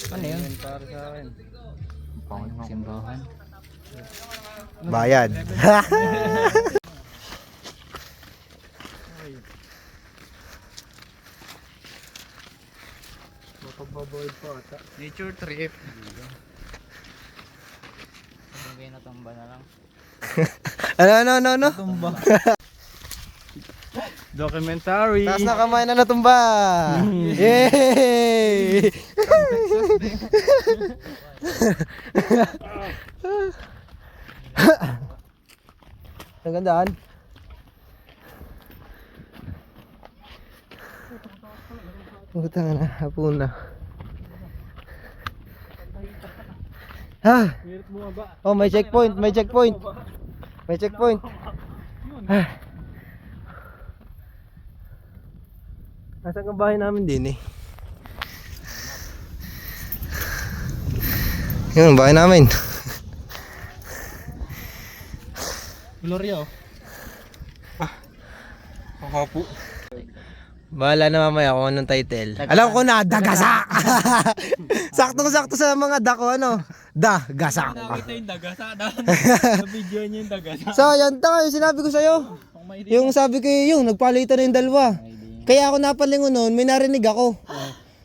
Ano yun? Para sa akin. Simbahan. Bayad. Makababoy pa ata. Nature trip. Sabi natumba na lang. Ano? Tumba. Documentary. Taas na kamay na natumba. Yay! Ang gandaan. Utang na, hapon na. Ha? Hirap bumaba. Oh, may checkpoint. May checkpoint. Nasaan ang bahay namin din eh? Yun, bahay namin. Gloria oh. Kapo. Bahala na mamaya kung anong title. Alam ko na, Dagasa! Saktong-sakto sa mga dako, ano? Dagasa. Nakita yung dagasa doon. Video niya yung dagasa. So, yan tayo, sinabi ko sa'yo. Yung sabi ko yung nagpalitan na yung dalawa. Kaya ako napalingon noon, may narinig ako.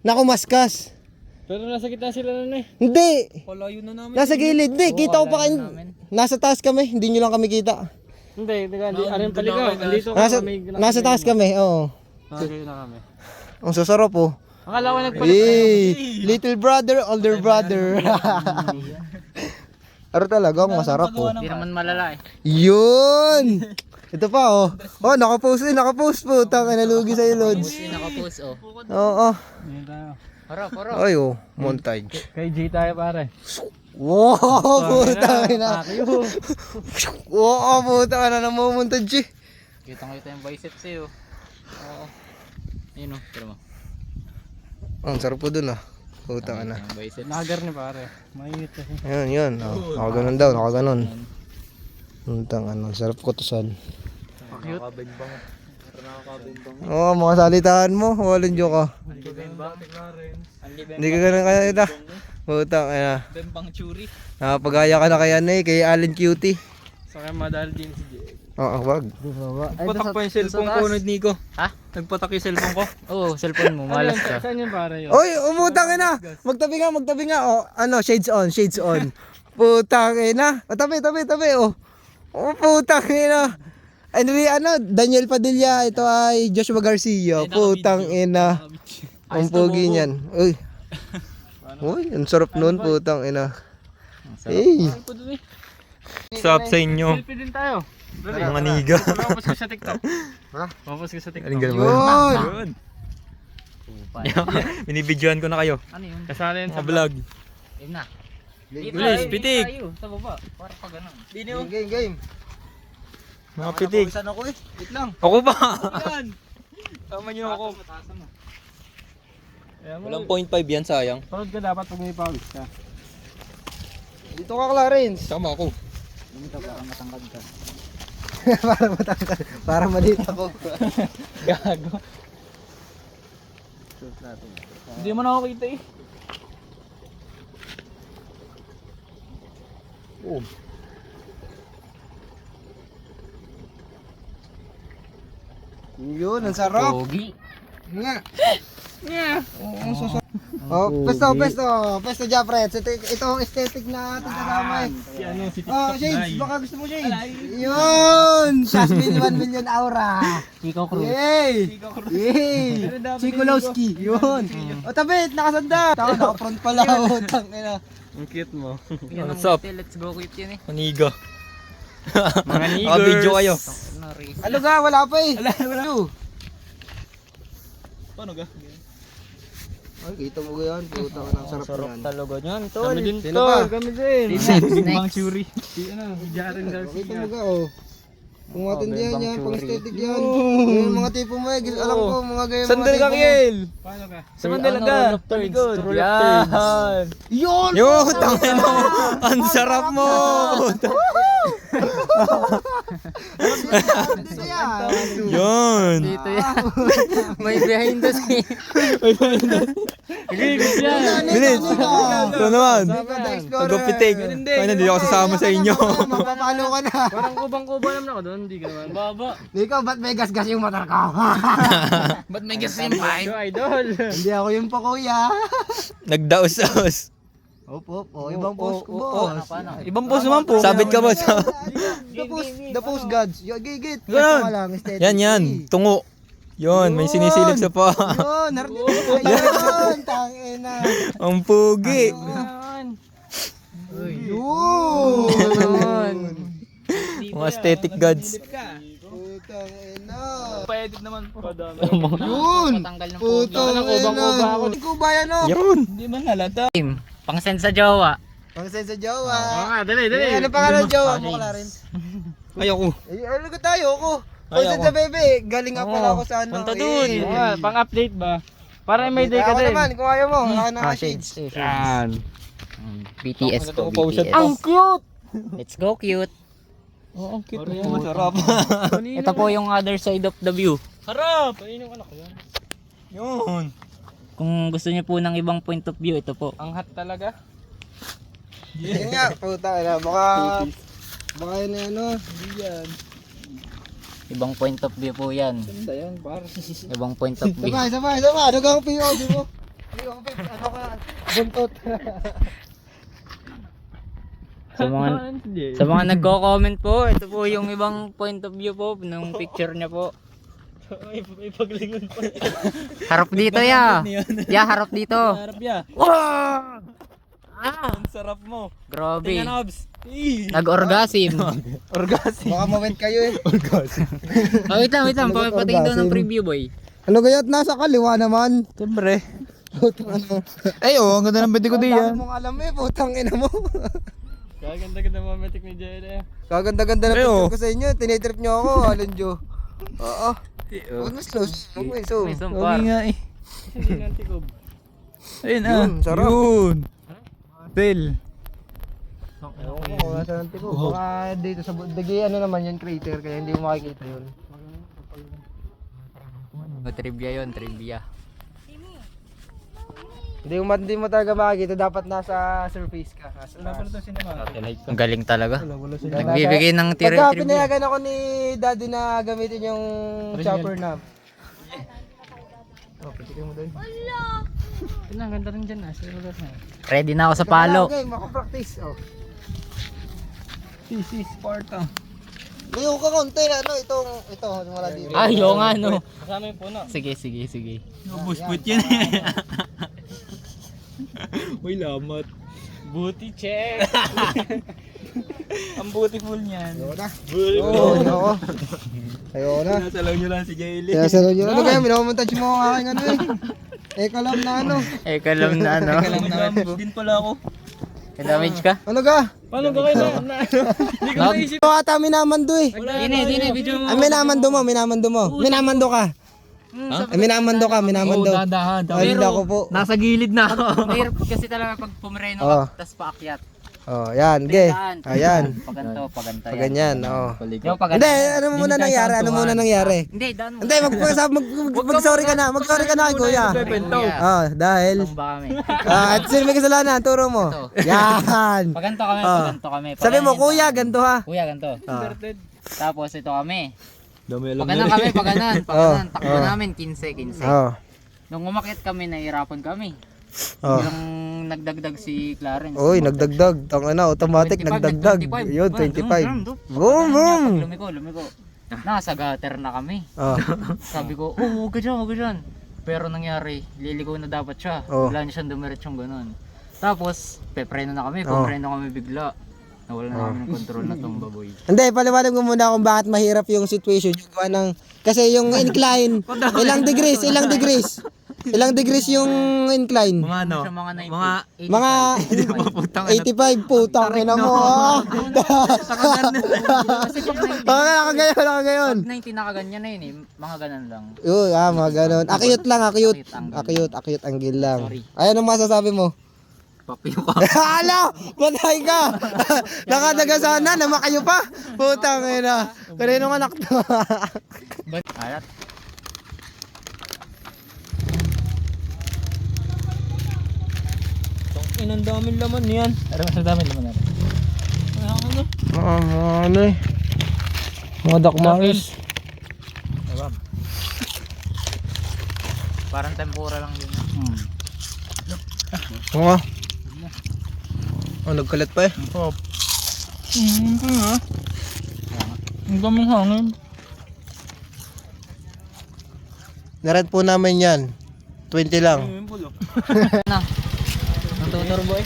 Nakumaskas. Pero nasa gitna sila nun eh. Hindi! Palayo na namin. Nasa gilid, hindi. Kita ko pa kayo. Nasa taas kami, hindi nyo lang kami kita. Hindi, arin paligaw. Andito Nasa taas kami, oo. Nakagayo na kami. Ang sasarap po. Akala ko nagpalit. Little brother, older brother. Aro talaga, masarap po. Hindi naman malala eh. Yun! Ito pa oh. Oh, nakapost po. Tanga nalugi sa Lods. Yung nakapost oh. Oo. Ayan tayo. Harap. Ay oh, montage. Kay G tayo pare. Wow, puta na. Wow, puta na montage. Kitang-kita yung biceps eh oh. Oo. Ayun oh, tira mo. Ang sarap po dun ah. Puta na. Yung biceps. Nakagar ni pare. Mainit kasi. Yun. Oh, nakaganon daw, nakaganon. Puntang ano, sarap ko tusan. Cute. Oo, mga salitaan mo, walang joke ah. Hindi ka ganun kaya ita. Putang ina. Bembang churi. Nakapagaya ka na kaya na kay Allen Cutie. Sa kaya madal din si J. Oo, wag. Nagpatak pa yung cellphone ko ni Nico. Ha? Nagpatak yung cellphone ko. Oo, cellphone mo, malas ka. Saan yun pare yun? Oy, umutang na. Magtabi nga. Oh, ano, shades on. Putang ina. Tabi. Oh. Oh, putang ina. Ano, Daniel Padilla, ito ay Joshua Garcia. Putang ina. Ang pogi niyan. Uy, ang sarap nun, putang ina. Hey. What's up sa inyo? Selfie din tayo. Mga niga. Papos ko sa TikTok. Ha? Papos ko sa TikTok. Aling gano'n? Yun. Binibidyoan ko na kayo. Ano yun? Kasali yun Sa sa vlog. Yun na. Bilis, pitik. Sa baba. Para pa ganun. Game. Mga pitik. Saan ako eh? Wait lang. Ako pa. Tama niyo ako. Walang 0.5 yan, sayang. Pagod ka dapat pag may pawis ka. Dito ka, Clarence. Tama ako. Dito para matangkad ka. Para matangkad. Para maliit ako. Gago. Hindi mo na ako kita eh. Yun, ang sarap. Pogi. Nga. Oh, pesto Japret. Ito ang aesthetic na ating kasama eh. Si ano, si Oh, TikTok Shades, Day. baka gusto mo Shades. Yun! Jasmine 1 million aura. Chico Cruz. Yay! Yay! Chikolowski. Yun. O tabit, nakasanda. Taka, naka-front pala. Utang ina. Ang cute mo. Yan ang What's up? hotel, let's go quit yun eh. Maniga. Mga niggers. Naka-video kayo. Ano ga, wala pa eh. Wala. Paano ga? Ay, kita mo yan. Puta ka ng sarap yan. talaga niyan, Kami din Sino to. pa? Kami din. Next. Bang Churi. Si ano, si Jaren Kita Garcia. mo ga, oh. Kung matindihan yan, pang aesthetic yan. Yung mga tipo mo eh, alam ko, mga gaya mga Sandal tipo ka, mo. Kiel. Paano ka? Sa Mandalaga. Talikod. Yan. Yun! Yo, tangin mo. Ang sarap mo. Dito yan. Yun. Dito yan. May behind the scene. Bilis yan. Bilis. Ito naman. Pag-pitik. Paano hindi ako sasama sa inyo? Mapapalo ka na. Parang kubang-kuba naman ako doon. Hindi ka naman. Baba. Ikaw, ba't may gas-gas yung motor ko? Ba't may gas yung pipe? Idol. Hindi ako yung pa kuya. Nagdaos-daos. Op. Ibang post ko, boss. Ibang boss naman po. Sabit ka boss. The post gods. Gigit. Ganun. Ito ka lang, steady. Yan. Tungo. Yun, may sinisilip sa pa. Yun, narinig mo. Yun, tangina. Ang pugi. Yun. Mga aesthetic gods. Putangina. Pa-edit naman po. Yun. Patanggal ng pogi. Putangina. Kuba yan o. Yun. Hindi man halata. Pang-send sa jowa. Pang sa jowa. nga, dali. Ano pangalan ng jowa mo, Clarence? Ayoko. Ano ka tayo ako? Ay, Pang sa bebe. Galing nga pala ako sa ano. Punta dun. Pang-update ba? Para may day ka Ako din. naman, kung ayaw mo. Ako na shades. Yan. BTS po, Pausan. BTS. Ang cute! Let's go, cute. Oo, ang cute mo. Masarap. Ito po yung other side of the view. Harap! Ayun yung anak ko yan. Yun. Kung gusto niyo po ng ibang point of view, ito po. Ang hot talaga. Yun nga, puta na. Baka yun na ano. Ibang point of view po yan. Ganda yan, par. Ibang point of view. Sabay. Ano kang POV mo? POV, ano ka? Buntot. Sa mga nagko-comment po, ito po yung ibang point of view po ng picture niya po. May paglingon pa. Harap dito ya. Ya, harap dito. Harap ya. Wow! Ang sarap mo. Grabe. Tingnan, Obs. Nag-orgasm. Baka mawent kayo eh. Oh, wait lang. Papatingin daw ng preview, boy. Ano kaya nasa kaliwa naman? Siyempre. Putang ano. Ay, ang ganda ng pwede ko di yan. Ang mong alam eh, putang ina mo. Kaganda-ganda mga metik ni Jere. Kaganda-ganda na Ayo. picture ko sa inyo. Tinitrip nyo ako, Alonjo. Oo. Huwag mo slow. Huwag mo iso. May sumpar. nga eh. Hindi ng tikob. Ayun Yun, sarap. Yun. Tel. Oo, nasa nanti ko. Baka dito sa Dagi, ano naman yun, crater. Kaya hindi mo makikita yun. Trivia yun, trivia. Hindi mo talaga makikita. Dapat nasa surface ka. Nasa Wala pala ito sinema. Ang galing talaga. Pagka Nagbibigay ng trivia. pinayagan ako ni daddy na gamitin yung chopper na. Oh, pitikin mo doon. Ang ganda rin dyan. Ready na ako sa palo. Okay, makapractice. Oh. Si Sparta. Ngayon ka konti, ano, ito, wala dito. Ay, yung nga no. Kasama yung puno. Sige. Busput yan eh. Uy, lamat. Booty check. Ang beautiful niyan. Ayoko na. Oo, ayoko na. Nasalaw nyo lang si Jayle. Kaya sa yun, ano kaya, minamontage mo ang aking ano eh. Kalam na ano. Kalam na ano. Damage din pala ako. Damage ka? Ano ka? Paano ka kayo na? Hindi ko maisip. Ito ata minamando eh. Dine, video mo. Ay, minamando mo. Minamando ka. Ay, minamando ka. Dadahan. Ay, hindi ako po. Nasa gilid na ako. Mahirap kasi talaga pag pumereno Oh. ka, tas paakyat. Oh, yan, ge. Ayan. Paganto. Ganyan, oh. Yung paganto. Hindi, ano muna nangyari? Hindi, daan mo. Hindi, mag-sorry ka na. Mag-sorry ka na kay kuya. Oh, dahil. Tumba kami. At sino may kasalanan? Turo mo. Yan. Paganto kami. Sabi mo, kuya, ganito ha. Kuya, ganto. Ah. Tapos ito kami. Dami alam Paganan kami, paganan. Takbo Oh. namin, 15. Oh. Nung umakyat kami, nahihirapan kami. Oh. Yung nagdagdag si Clarence. Uy, nagdagdag. Tanga na, automatic 25, nagdagdag. 25. Yun, 25. Boom, boom. Lumiko. Nasa gutter na kami. Oh. Sabi ko, huwag ka dyan. Pero nangyari, liligaw na dapat siya. Oh. Wala niya siyang dumiretsyong ganun. Tapos, pepreno na kami, Oh. pumpreno kami bigla. Nawala na kami ng control na tong baboy. Hindi, paliwanag mo muna kung bakit mahirap yung situation. Yung gawa ng, kasi yung incline, ilang degrees yung incline. Mga ano? Siya mga 90. Mga 85, putang ina mo. Kasi pag 90, Nakagayon. pag 90 nakaganyan na yun eh. Mga ganan lang. Uy, mga ganon. Akyut lang. Akyut angle lang. Sorry. Ay, anong masasabi mo? Papiyo ka. Hala! Patay ka! Nakadaga sana, namakayo pa! Putang ina. Kaninong anak to? Alat. Ang daming laman yan. Pero mas daming laman natin. Ano eh. Mga dakmangis. Ewan. Parang tempura lang din. Oo. Oh, nagkalat pa eh. Ang daming hangin. Narat po namin yan. 20 lang. Na. Ang tutor boy.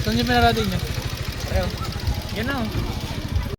Saan yung pinarating niya? Yan na.